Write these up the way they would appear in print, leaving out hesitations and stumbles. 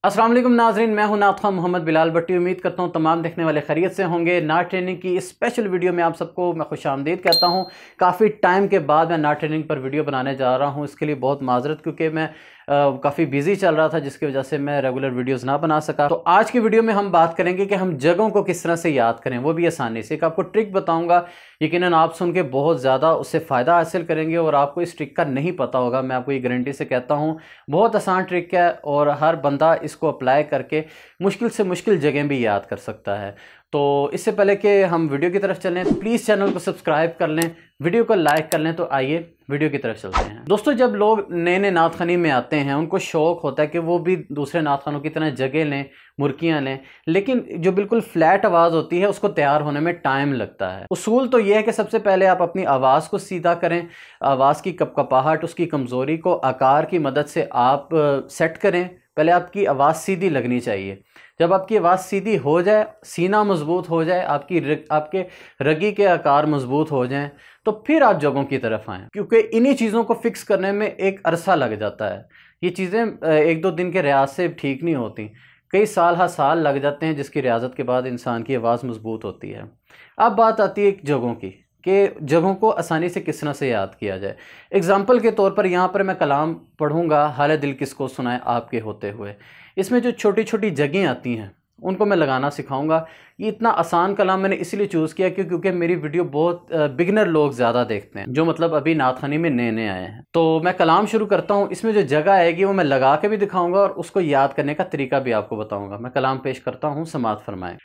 अस्सलाम वालेकुम नाज़रीन, मैं हूं नात खान मोहम्मद बिलाल भट्टी। उम्मीद करता हूं तमाम देखने वाले खैरियत से होंगे। नाट ट्रेनिंग की इस स्पेशल वीडियो में आप सबको मैं खुशामदीद कहता हूं। काफ़ी टाइम के बाद मैं नाट ट्रेनिंग पर वीडियो बनाने जा रहा हूं, इसके लिए बहुत माजरत, क्योंकि मैं काफ़ी बिजी चल रहा था, जिसकी वजह से मैं रेगुलर वीडियोस ना बना सका। तो आज की वीडियो में हम बात करेंगे कि हम जगहों को किस तरह से याद करें, वो भी आसानी से। एक आपको ट्रिक बताऊंगा, यकीनन आप सुन के बहुत ज़्यादा उससे फ़ायदा हासिल करेंगे और आपको इस ट्रिक का नहीं पता होगा। मैं आपको ये गारंटी से कहता हूँ, बहुत आसान ट्रिक है और हर बंदा इसको अप्लाई करके मुश्किल से मुश्किल जगह भी याद कर सकता है। तो इससे पहले कि हम वीडियो की तरफ चलें, तो प्लीज़ चैनल को सब्सक्राइब कर लें, वीडियो को लाइक कर लें। तो आइए वीडियो की तरफ चलते हैं। दोस्तों, जब लोग नए नए नात खानी में आते हैं, उनको शौक़ होता है कि वो भी दूसरे नात खानों की तरह जगह लें, मुर्कियाँ लें, लेकिन जो बिल्कुल फ्लैट आवाज़ होती है उसको तैयार होने में टाइम लगता है। उसूल तो ये है कि सबसे पहले आप अपनी आवाज़ को सीधा करें, आवाज़ की कपकपाहट, उसकी कमज़ोरी को आकार की मदद से आप सेट करें। पहले आपकी आवाज़ सीधी लगनी चाहिए। जब आपकी आवाज़ सीधी हो जाए, सीना मजबूत हो जाए, आपके रगी के आकार मजबूत हो जाएं, तो फिर आप जगहों की तरफ आएँ, क्योंकि इन्हीं चीज़ों को फिक्स करने में एक अरसा लग जाता है। ये चीज़ें एक दो दिन के रियाज से ठीक नहीं होती, कई साल हर साल लग जाते हैं, जिसकी रियाजत के बाद इंसान की आवाज़ मजबूत होती है। अब बात आती है जगहों की, कि जगहों को आसानी से किस तरह से याद किया जाए। एग्ज़ाम्पल के तौर पर यहाँ पर मैं कलाम पढ़ूँगा, हाल दिल किसको सुनाए आपके होते हुए। इसमें जो छोटी छोटी जगहें आती हैं उनको मैं लगाना सिखाऊंगा। ये इतना आसान कलाम मैंने इसलिए चूज़ किया क्योंकि मेरी वीडियो बहुत बिगनर लोग ज़्यादा देखते हैं, जो मतलब अभी नात खानी में नए नए आए हैं। तो मैं कलाम शुरू करता हूँ। इसमें जो जगह आएगी वो मैं लगा के भी दिखाऊंगा और उसको याद करने का तरीका भी आपको बताऊँगा। मैं कलाम पेश करता हूँ, समात फरमाएँ।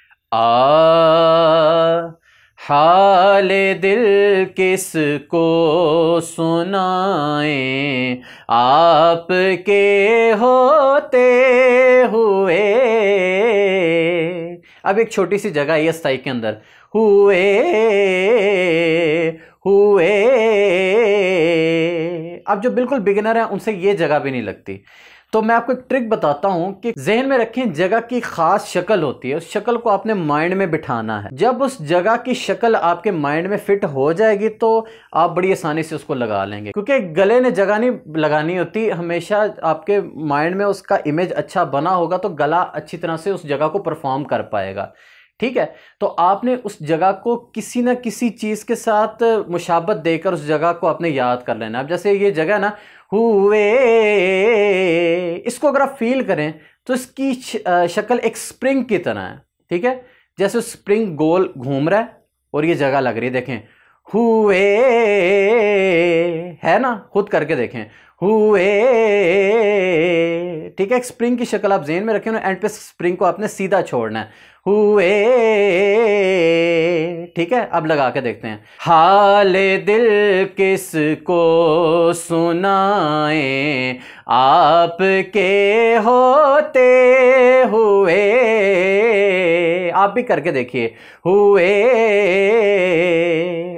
हाले दिल किसको सुनाएं आपके होते हुए। अब एक छोटी सी जगह है स्थाई के अंदर, हुए हुए। अब जो बिल्कुल बिगिनर है उनसे ये जगह भी नहीं लगती। तो मैं आपको एक ट्रिक बताता हूं कि जहन में रखें, जगह की खास शक्ल होती है, उस शक्ल को आपने माइंड में बिठाना है। जब उस जगह की शक्ल आपके माइंड में फिट हो जाएगी तो आप बड़ी आसानी से उसको लगा लेंगे, क्योंकि गले ने जगह नहीं लगानी होती। हमेशा आपके माइंड में उसका इमेज अच्छा बना होगा तो गला अच्छी तरह से उस जगह को परफॉर्म कर पाएगा। ठीक है, तो आपने उस जगह को किसी न किसी चीज़ के साथ मुशाबत देकर उस जगह को आपने याद कर लेना। अब जैसे ये जगह ना, हुए, इसको अगर आप फील करें तो इसकी शक्ल एक स्प्रिंग की तरह है। ठीक है, जैसे स्प्रिंग गोल घूम रहा है और ये जगह लग रही है, देखें, हुए, है ना, खुद करके देखें, हुए। ठीक है, एक स्प्रिंग की शक्ल आप ज़हन में रखें ना, एंड पे स्प्रिंग को आपने सीधा छोड़ना है, हुए। ठीक है, अब लगा के देखते हैं। हाले दिल किसको सुनाएं आपके होते हुए। आप भी करके देखिए, हुए।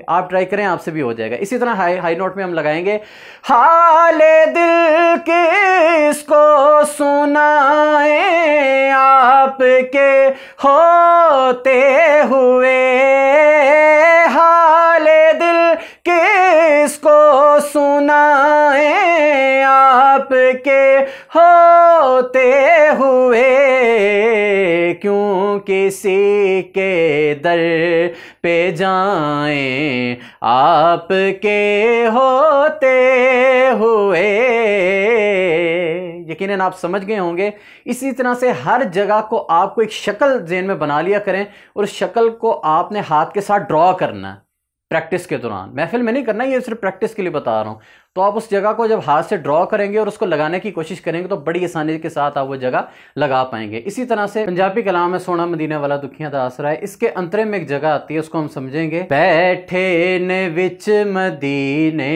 आप ट्राई करें, आपसे भी हो जाएगा। इसी तरह हाई नोट में हम लगाएंगे, हाले दिल किसको सुनाएं आपके होते हुए। हाले दिल किसको सुनाएं आपके होते हुए। क्यों किसी के दर पे जाएं आपके होते हुए। यकीनन आप समझ गए होंगे। इसी तरह से हर जगह को आपको एक शक्ल ज़हन में बना लिया करें और उस शक्ल को आपने हाथ के साथ ड्रॉ करना है प्रैक्टिस के दौरान। महफिल में नहीं करना, ये सिर्फ प्रैक्टिस के लिए बता रहा हूँ। तो आप उस जगह को जब हाथ से ड्रॉ करेंगे और उसको लगाने की कोशिश करेंगे तो बड़ी आसानी के साथ आप वो जगह लगा पाएंगे। इसी तरह से पंजाबी कलाम है, सोना मदीना वाला दुखियां दा आसरा है, इसके अंतरे में एक जगह आती है, उसको हम समझेंगे। बैठे ने विच मदीने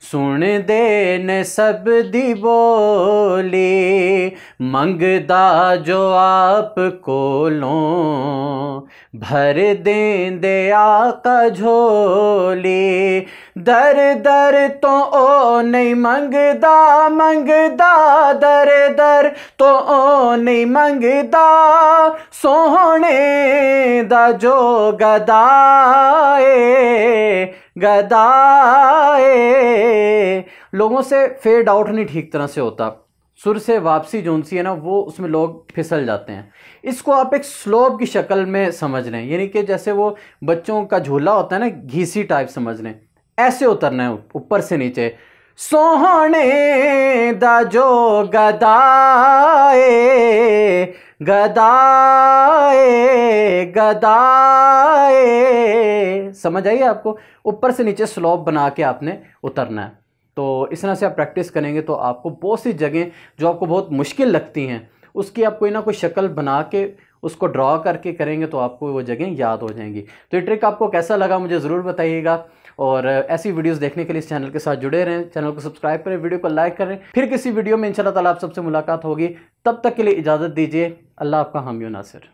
सुन दे ने सब दी बोली। मंगदा जो आप कोलों भर देंदे आका झोली। दर दर तो ओ नहीं मंगदा, मंगदा दर दर तो ओ नहीं मंगदा। सोहने दा जो गदाए गदाए। लोगों से फेड आउट नहीं ठीक तरह से होता, सुर से वापसी जो सी है ना, वो उसमें लोग फिसल जाते हैं। इसको आप एक स्लोप की शक्ल में समझ लें, यानी कि जैसे वो बच्चों का झूला होता है ना, घीसी टाइप समझ लें, ऐसे उतरना है ऊपर से नीचे। सोहने दा जो गदाए गदाए गदाए, समझ आइए आपको, ऊपर से नीचे स्लोप बना के आपने उतरना है। तो इस तरह से आप प्रैक्टिस करेंगे तो आपको बहुत सी जगह जो आपको बहुत मुश्किल लगती हैं उसकी आप कोई ना कोई शक्ल बना के उसको ड्रॉ करके करेंगे तो आपको वो जगह याद हो जाएंगी। तो ये ट्रिक आपको कैसा लगा मुझे ज़रूर बताइएगा, और ऐसी वीडियोस देखने के लिए इस चैनल के साथ जुड़े रहें, चैनल को सब्सक्राइब करें, वीडियो को लाइक करें। फिर किसी वीडियो में इंशाल्लाह ताला आप सबसे मुलाकात होगी, तब तक के लिए इजाज़त दीजिए। अल्लाह आपका हामी व नासिर।